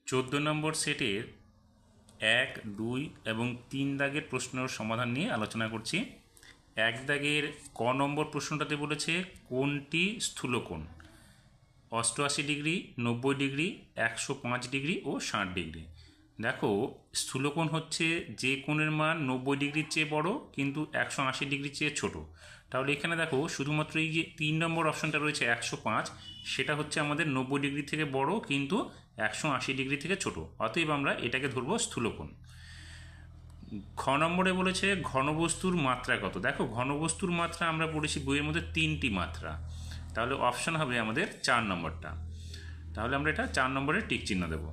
14 নম্বর সেটের 1, 2 এবং 3 দাগের প্রশ্নের সমাধান নিয়ে আলোচনা করছি। 1 দাগের ক নম্বর প্রশ্নটাতে বলেছে কোনটি স্থূলকোণ? 88 ডিগ্রি, 90 ডিগ্রি, 105 ডিগ্রি ও 60 ডিগ্রি। দেখো, স্থূলকোণ হচ্ছে যে কোণের মান 90 ডিগ্রির চেয়ে বড় কিন্তু 180 ডিগ্রির চেয়ে ছোট। তাহলে এখানে দেখো শুধুমাত্র এই যে 3 নম্বর অপশনটা রয়েছে 105, সেটা হচ্ছে আমাদের 90 ডিগ্রি থেকে বড় কিন্তু 180 ডিগ্রি থেকে ছোট, অতএব আমরা এটাকে ধরবো স্থূলকোণ। খ নম্বরে বলেছে ঘনবস্তুর মাত্রা কত? দেখো, ঘনবস্তুর মাত্রা আমরা পড়েছি বইয়ের মধ্যে 3টি মাত্রা, তাহলে অপশান হবে আমাদের 4 নম্বরটা। তাহলে আমরা এটা 4 নম্বরে টিক চিহ্ন দেব।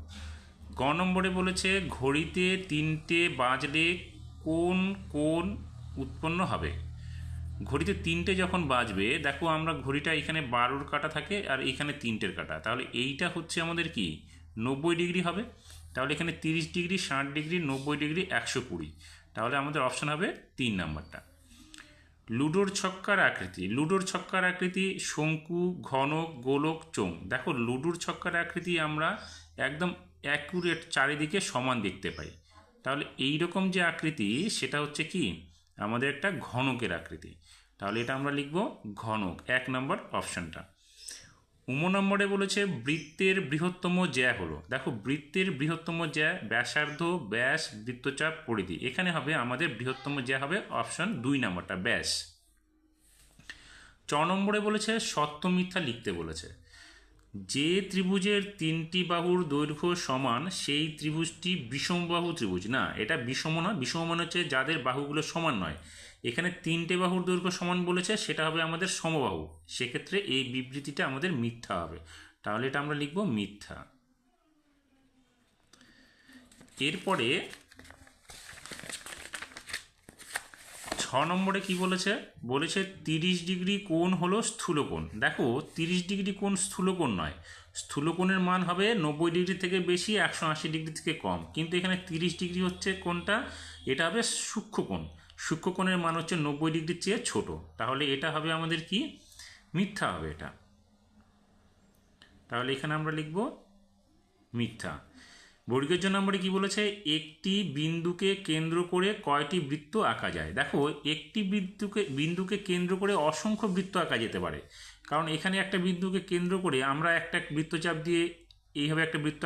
গ নম্বরে বলেছে ঘড়িতে 3টে বাজলে কোন কোণ উৎপন্ন হবে? ঘড়িতে 3টে যখন বাজবে, দেখো আমরা ঘড়িটা এখানে 12র কাঁটা থাকে আর এখানে 3টের কাঁটা, তাহলে এইটা হচ্ছে আমাদের কি 90 ডিগ্রি হবে। তাহলে এখানে 30 ডিগ্রি, 60 ডিগ্রি, 90 ডিগ্রি, 120, তাহলে আমাদের অপশান হবে 3 নাম্বারটা। লুডোর ছক্কার আকৃতি, লুডোর ছক্কার আকৃতি শঙ্কু, ঘনক, গোলক, চোঙ। দেখো, লুডোর ছক্কার আকৃতি আমরা একদম অ্যাকুরেট চারিদিকে সমান দেখতে পাই, তাহলে এই রকম যে আকৃতি সেটা হচ্ছে কি আমাদের একটা ঘনকের আকৃতি, তাহলে এটা আমরা লিখব ঘনক, 1 নম্বর অপশানটা। নম্বরে বলেছে বৃত্তের বৃহত্তম জ্যা হলো। দেখো, বৃত্তের বৃহত্তম জ্যা ব্যাসার্ধ, ব্যাস, বৃত্তচাপ, পরিধি। এখানে হবে আমাদের বৃহত্তম জ্যা হবে অপশন 2 নম্বরটা, ব্যাস। নম্বরে বলেছে সত্য মিথ্যা লিখতে বলেছে। যে ত্রিভুজের 3টি বাহুর দৈর্ঘ্য সমান সেই ত্রিভুজটি বিষমবাহু ত্রিভুজ। না, এটা বিষম না, বিষম মানে হচ্ছে যাদের বাহুগুলো সমান নয়। এখানে 3টে বাহুর দৈর্ঘ্য সমান বলেছে, সেটা হবে আমাদের সমবাহু, সেক্ষেত্রে এই বিবৃতিটা আমাদের মিথ্যা হবে, তাহলে এটা আমরা লিখব মিথ্যা। এরপরে 6 নম্বরে কি বলেছে? বলেছে 30 ডিগ্রি কোণ হলো স্থূলকোণ। দেখো, 30 ডিগ্রি কোণ স্থূলকোণ নয়, স্থূলকোণের মান হবে 90 ডিগ্রি থেকে বেশি, 180 ডিগ্রি থেকে কম, কিন্তু এখানে 30 ডিগ্রি হচ্ছে কোণটা, এটা হবে সূক্ষ্মকোণ। সূক্ষ্মকোণের মান হচ্ছে 90 ডিগ্রির চেয়ে ছোট, তাহলে এটা হবে আমাদের কি মিথ্যা হবে এটা, তাহলে এখানে আমরা লিখব মিথ্যা। বর্গের জন্য নম্বরে কি বলেছে? একটি বিন্দুকে কেন্দ্র করে কয়টি বৃত্ত আঁকা যায়? দেখো, একটি বিন্দুকে কেন্দ্র করে অসংখ্য বৃত্ত আঁকা যেতে পারে, কারণ এখানে একটা বিন্দুকে কেন্দ্র করে আমরা একটা বৃত্তচাপ দিয়ে এইভাবে একটা বৃত্ত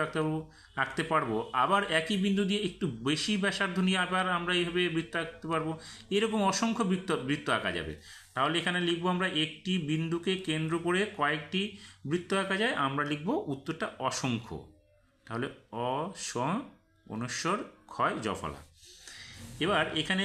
আঁকতে পারবো, আবার একই বিন্দু দিয়ে একটু বেশি ব্যাসার্ধ নিয়ে আবার আমরা এইভাবে বৃত্ত আঁকতে পারবো, এরকম অসংখ্য বৃত্ত আঁকা যাবে। তাহলে এখানে লিখবো আমরা একটি বিন্দুকে কেন্দ্র করে কয়েকটি বৃত্ত আঁকা যায়, আমরা লিখবো উত্তরটা অসংখ্য, তাহলে অনুস্বর ক্ষয় জফলা। এবার এখানে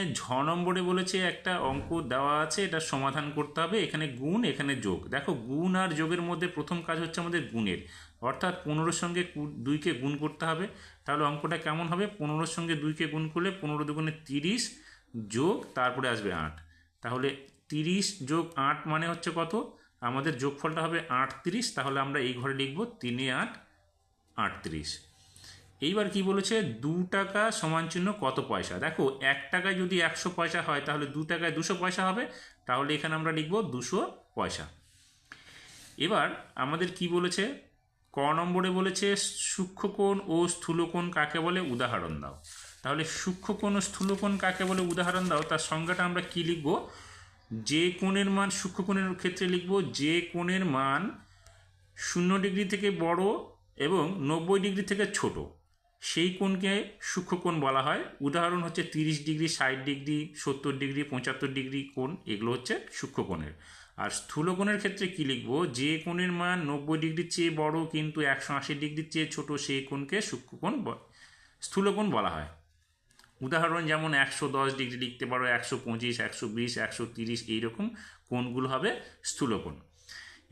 নম্বরে বলেছে একটা অঙ্ক দেওয়া আছে, এটা সমাধান করতে হবে। এখানে গুণ, এখানে যোগ। দেখো, গুণ আর যোগের মধ্যে প্রথম কাজ হচ্ছে আমাদের গুণের, অর্থাৎ 15-র সঙ্গে 2কে গুণ করতে হবে। তাহলে অঙ্কটা কেমন হবে? 15-র সঙ্গে 2কে গুণ করলে 15 দুগুণে 30 যোগ তারপরে আসবে 8, তাহলে 30 যোগ 8 মানে হচ্ছে কত? আমাদের যোগফলটা হবে 38, তাহলে আমরা এই ঘরে লিখব 3 8 38। এইবার কি বলেছে? 2 টাকা সমান চিহ্ন কত পয়সা? দেখো, 1 টাকায় যদি 100 পয়সা হয় তাহলে 2 টাকায় 200 পয়সা হবে, তাহলে এখানে আমরা লিখব 200 পয়সা। এবার আমাদের কি বলেছে? ক নম্বরে বলেছে সূক্ষ্মকোণ ও স্থূলকোণ কাকে বলে, উদাহরণ দাও। তাহলে সূক্ষ্মকোণ ও স্থূলকোণ কাকে বলে উদাহরণ দাও, তার সংজ্ঞাটা আমরা কি লিখব? যে কোণের মান, সূক্ষ্মকোণের ক্ষেত্রে লিখব যে কোণের মান 0 ডিগ্রি থেকে বড় এবং 90 ডিগ্রি থেকে ছোট, সেই কোণকে সূক্ষ্মকোণ বলা হয়। উদাহরণ হচ্ছে 30 ডিগ্রি, 60 ডিগ্রি, 70 ডিগ্রি, 75 ডিগ্রি কোণ, এগুলো হচ্ছে সূক্ষ্মকোণের। আর স্থূলকোণের ক্ষেত্রে কি লিখব? যে কোণের মান 90 ডিগ্রির চেয়ে বড় কিন্তু 180 ডিগ্রির চেয়ে ছোট, সেই কোণকে স্থূলকোণ বলা হয়। উদাহরণ যেমন 110 ডিগ্রি লিখতে পারো, 125, 120, 130, এইরকম কোণগুলো হবে স্থূলকোণ।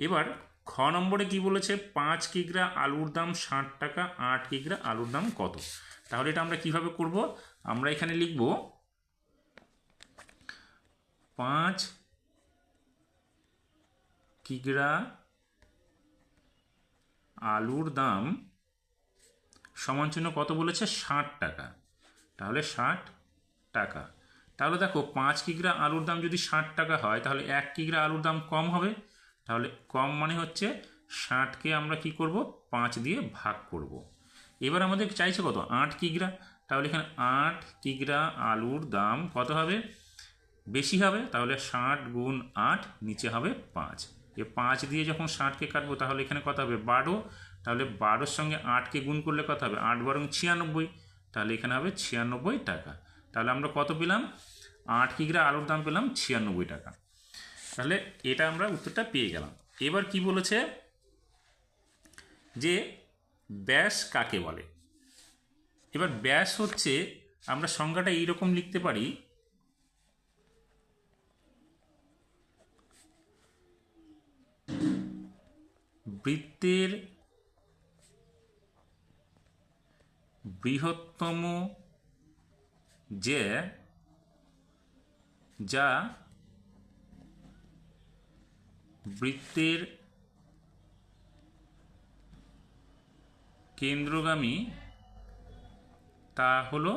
এবার খ নম্বরে কি বলেছে? 5 কিগ্রা আলুর দাম 60 টাকা, 8 কিগ্রা আলুর দাম কত? তাহলে এটা আমরা কিভাবে করব? আমরা এখানে লিখব 5 কিগ্রা আলুর দাম সমান চিহ্ন কত বলেছে? 60 টাকা, তাহলে 60 টাকা। তাহলে দেখো, 5 কিগ্রা আলুর দাম যদি 60 টাকা হয় তাহলে 1 কিগ্রা আলুর দাম কম হবে, তাহলে কম মানে হচ্ছে 60কে আমরা কি করব? 5 দিয়ে ভাগ করব। এবার আমাদের চাইছে কত, 8 কিগ্রা। তাহলে এখানে 8 কিগ্রা আলুর দাম কত হবে, বেশি হবে। তাহলে 60 গুণ 8, নিচে হবে 5। এ 5 দিয়ে যখন 60কে কাটবো তাহলে এখানে কত হবে, 12। তাহলে 12-র সঙ্গে 8কে গুণ করলে কত হবে, 8 বরং 96। তাহলে এখানে হবে 96 টাকা। তাহলে আমরা কত পেলাম, 8 কিগ্রা আলুর দাম পেলাম 96 টাকা। তাহলে এটা আমরা উত্তরটা পেয়ে গেলাম। এবার কি বলেছে যে ব্যাস কাকে বলে। এবার ব্যাস হচ্ছে, আমরা সংজ্ঞাটা এইরকম লিখতে পারি, বৃত্তের বৃহত্তম যা বৃত্তের কেন্দ্রগামী তা হলো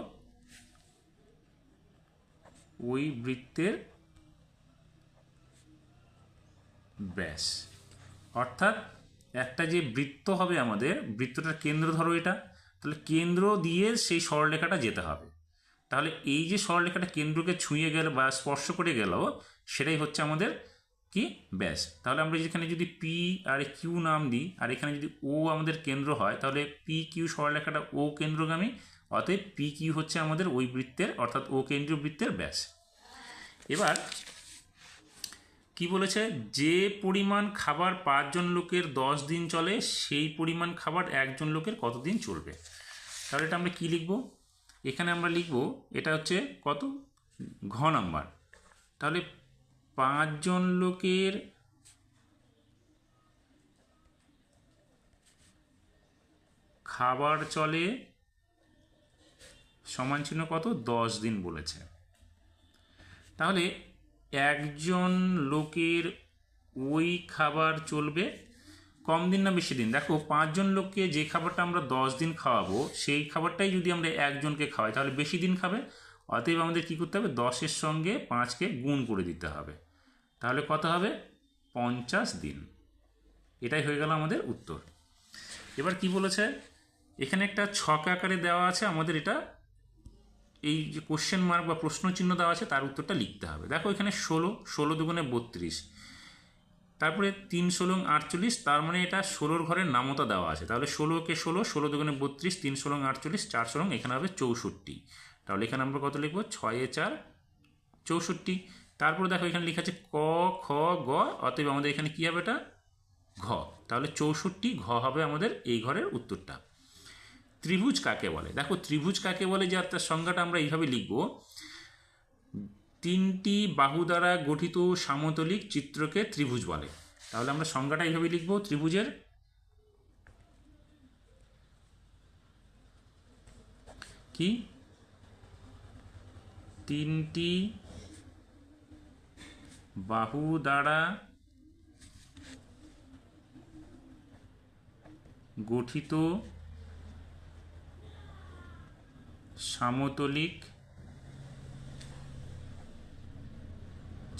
ওই বৃত্তের ব্যাস। অর্থাৎ একটা যে বৃত্ত হবে আমাদের, বৃত্তটার কেন্দ্র ধরো এটা, তাহলে কেন্দ্র দিয়ে সেই সরলরেখাটা যেতে হবে। তাহলে এই যে সরলরেখাটা কেন্দ্রকে ছুঁয়ে গেল বা স্পর্শ করে গেল, সেটাই হচ্ছে আমাদের কি, ব্যাস। তাহলে আমরা যেখানে যদি পি আর কিউ নাম দিই, আর এখানে যদি ও আমাদের কেন্দ্র হয়, তাহলে পি কিউ সরলরেখাটা ও কেন্দ্রগামী, অতএব পি কিউ হচ্ছে আমাদের ওই বৃত্তের অর্থাৎ ও কেন্দ্রীয় বৃত্তের ব্যাস। এবার কি বলেছে, যে পরিমাণ খাবার 5 জন লোকের 10 দিন চলে, সেই পরিমাণ খাবার 1 জন লোকের কতদিন চলবে। তাহলে এটা আমরা কি লিখব, এখানে আমরা লিখব, এটা হচ্ছে কত, ঘ নাম্বার। তাহলে 5 জন লোকের খাবার চলে সমান চিহ্ন কত, 10 দিন বলেছে। তাহলে একজন লোকের ওই খাবার চলবে কম দিন না বেশি দিন। দেখো 5 জন লোককে যে খাবারটা আমরা 10 দিন খাওয়াবো, সেই খাবারটাই যদি আমরা একজনকে খাওয়াই তাহলে বেশি দিন খাবে। অতএব আমাদের কী করতে হবে, 10-এর সঙ্গে 5কে গুণ করে দিতে হবে। তাহলে কত হবে, 50 দিন। এটাই হয়ে গেল আমাদের উত্তর। এবার কি বলেছে, এখানে একটা ছক আকারে দেওয়া আছে, আমাদের এটা এই যে কোশ্চেন মার্ক বা প্রশ্ন চিহ্ন দেওয়া আছে তার উত্তরটা লিখতে হবে। দেখো এখানে 16 দুগুণে 32, তারপরে 3 16 48, তার মানে এটা 16-র ঘরের নামতা দেওয়া আছে। তাহলে 16কে 16 দুগুণে 32, 3 16 48, 4 16, এখানে হবে 64। তাহলে এখানে আমরা কত লিখবো, 6 4 64। তারপরে দেখো এখানে লেখা আছে ক খ গ, অতএব আমাদের এখানে কি হবে, এটা ঘ। তাহলে 64 ঘ হবে আমাদের এই ঘরের উত্তরটা। ত্রিভুজ কাকে বলে, দেখো ত্রিভুজ কাকে বলে, যার তার সংজ্ঞাটা আমরা এইভাবে লিখব, 3টি বাহু দ্বারা গঠিত সমতলিক চিত্রকে ত্রিভুজ বলে। তাহলে আমরা সংজ্ঞাটা এইভাবে লিখব, ত্রিভুজের কি, 3টি বাহু দ্বারা গঠিত সমতলিক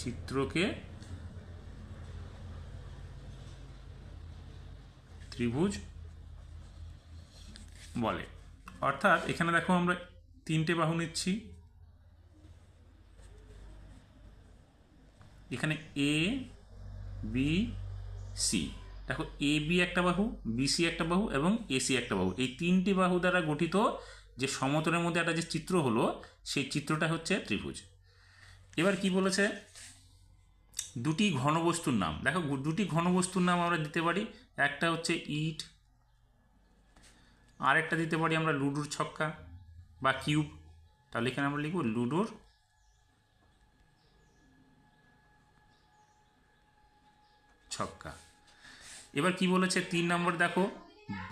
চিত্রকে ত্রিভুজ বলে। অর্থাৎ এখানে দেখো আমরা 3টে বাহু নিচ্ছি, এখানে এ বি সি। দেখো এ বি একটা বাহু, বি সি একটা বাহু এবং এসি একটা বাহু। এই 3টি বাহু দ্বারা গঠিত যে সমতলের মধ্যে একটা যে চিত্র হলো, সেই চিত্রটা হচ্ছে ত্রিভুজ। এবার কি বলেছে, দুটি ঘনবস্তুর নাম। দেখো দুটি ঘনবস্তুর নাম আমরা দিতে পারি, একটা হচ্ছে ইট, আর একটা দিতে পারি আমরা লুডোর ছক্কা বা কিউব। তাহলে এখানে আমরা লিখব লুডোর ছক্কা। এবার কি বলেছে 3 নম্বর, দেখো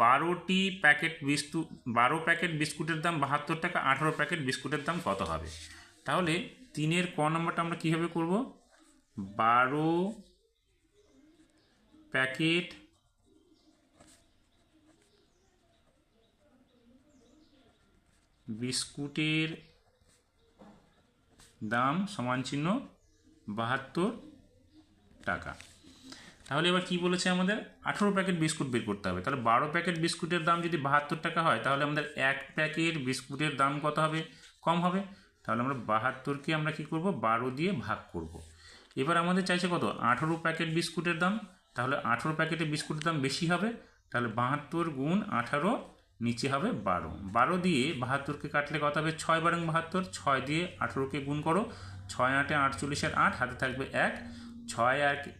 12 প্যাকেট বিস্কুটের দাম 72 টাকা, 18 প্যাকেট বিস্কুটের দাম কত হবে। তাহলে 3-এর ক নম্বরটা আমরা কীভাবে করব, 12 প্যাকেট বিস্কুটের দাম সমান চিহ্ন 72 টাকা। তাহলে এবার কি বলেছে আমাদের 18 প্যাকেট বিস্কুট বের করতে হবে। তাহলে 12 প্যাকেট বিস্কুটের দাম যদি 72 টাকা হয় তাহলে আমাদের এক প্যাকেট বিস্কুটের দাম কত হবে? কম হবে। তাহলে আমরা 72কে আমরা কি করব? 12 দিয়ে ভাগ করব। এবার আমাদের চাইছে কত? 18 প্যাকেট বিস্কুটের দাম। তাহলে 18 প্যাকেটের বিস্কুটের দাম বেশি হবে। তাহলে 72 গুণ 18, নিচে হবে 12। 12 দিয়ে 72কে কাটলে কত হবে? 6 বারং 72। 6 দিয়ে 18কে গুণ করো। 6 8 48 এর 8, হাতে থাকবে 1।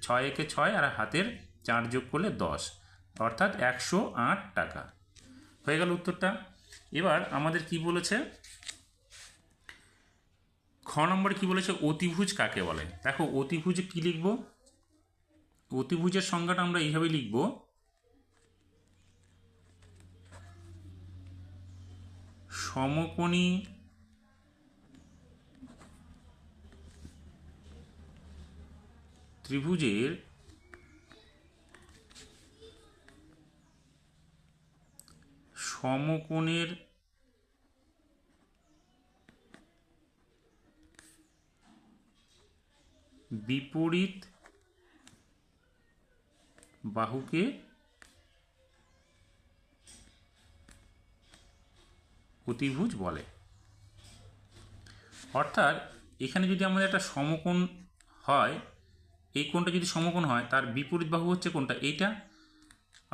6 একে 6 আর হাতের 4 যোগ করলে 10, অর্থাৎ 108 টাকা। হয়ে গেল উত্তরটা। এবার আমাদের কি বলেছে? খ নম্বরে কি বলেছে? অতিভুজ কাকে বলে? দেখো অতিভুজে কি লিখব? অতিভুজের সংজ্ঞাটা আমরা এইভাবে লিখব, সমকোণী ত্রিভুজের সমকোণের বিপরীত বাহুকে অতিভুজ বলে। অর্থাৎ এখানে যদি আমাদের একটা সমকোণ হয়, এই কোণটা যদি সমকোণ হয় তার বিপরীত বাহু হচ্ছে কোনটা? এইটা।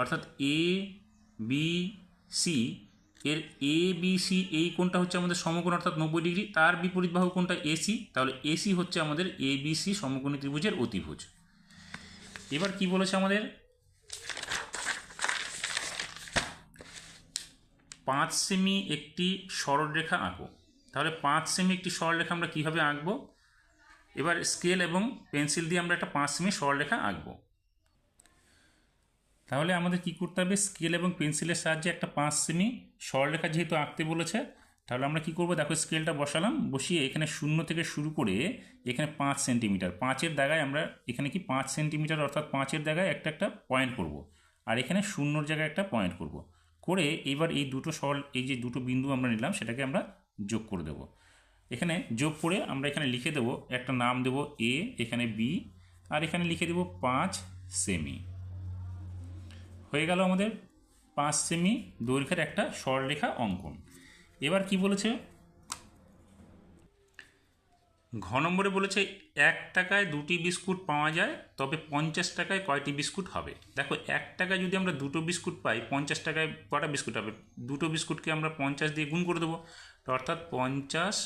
অর্থাৎ এ বি সি এর এ বি সি এই কোণটা হচ্ছে আমাদের সমকোণ, অর্থাৎ 90 ডিগ্রি। তার বিপরীত বাহু কোনটা? এসি। তাহলে এসি হচ্ছে আমাদের এ বি সি সমকোণী ত্রিভুজের অতিভুজ। এবার কি বলেছে আমাদের? 5 সেমি একটি সরলরেখা আঁকো। তাহলে 5 সেমি একটি সরলরেখা আমরা কীভাবে আঁকবো? এবার স্কেল এবং পেন্সিল দিয়ে আমরা একটা 5 সেমি সরলরেখা আঁকবো। তাহলে আমাদের কি করতে হবে? স্কেল এবং পেন্সিলের সাহায্যে একটা 5 সেমি সরলরেখা যেহেতু আঁকতে বলেছে, তাহলে আমরা কি করব? দেখো স্কেলটা বসালাম, বসিয়ে এখানে 0 থেকে শুরু করে এখানে 5 সেন্টিমিটার, 5-এর জায়গায় আমরা এখানে কি 5 সেন্টিমিটার অর্থাৎ 5-এর জায়গায় একটা একটা পয়েন্ট করব, আর এখানে 0-র জায়গায় একটা পয়েন্ট করব। করে এবার এই দুটো এই যে দুটো বিন্দু আমরা নিলাম সেটাকে আমরা যোগ করে দেব। এখানে যোগ করে আমরা এখানে লিখে দেব, একটা নাম দেব এ, এখানে বি, আর এখানে লিখে দেব 5 সেমি। হয়ে গেল আমাদের 5 সেমি দৈর্ঘ্যের একটা সরলরেখা অঙ্কন। এবার কি বলেছে? ঘ নম্বরে বলেছে 1 টাকায় 2টি বিস্কুট পাওয়া যায়, তবে 50 টাকায় কয়টি বিস্কুট হবে? দেখো 1 টাকায় যদি আমরা 2টো বিস্কুট পাই, 50 টাকায় কটা বিস্কুট হবে? 2টো বিস্কুটকে আমরা 50 দিয়ে গুণ করে দেবো, অর্থাৎ 50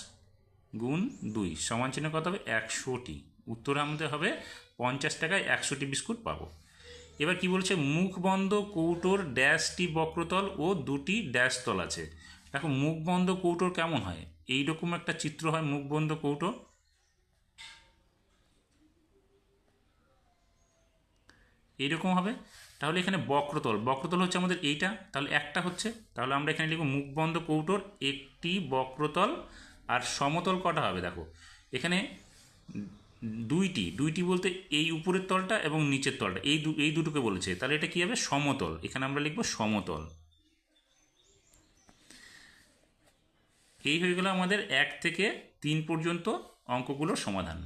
গুণ 2 সমান চিহ্ন কত হবে? 100টি। উত্তর আমাদের হবে 50 টাকায় 100টি বিস্কুট পাবো। এবার কি বলছে? মুখ বন্ধ কৌটোর ড্যাশটি বক্রতল ও 2টি ড্যাশ তল আছে। দেখো মুখ বন্ধ কৌটোর কেমন হয়? এইরকম একটা চিত্র হয় মুখ বন্ধ কৌটো, এইরকম হবে। তাহলে এখানে বক্রতল, বক্রতল হচ্ছে আমাদের এইটা, তাহলে একটা হচ্ছে, তাহলে আমরা এখানে লিখব মুখ বন্ধ কৌটোর একটি বক্রতল। আর সমতল কটা হবে? দেখো এখানে দুইটি বলতে এই উপরের তলটা এবং নিচের তলটা, এই দুটোকে বলেছে, তাহলে এটা কি হবে? সমতল। এখানে আমরা লিখব সমতল। এই হয়ে গেল আমাদের 1 থেকে 3 পর্যন্ত অঙ্কগুলোর সমাধান।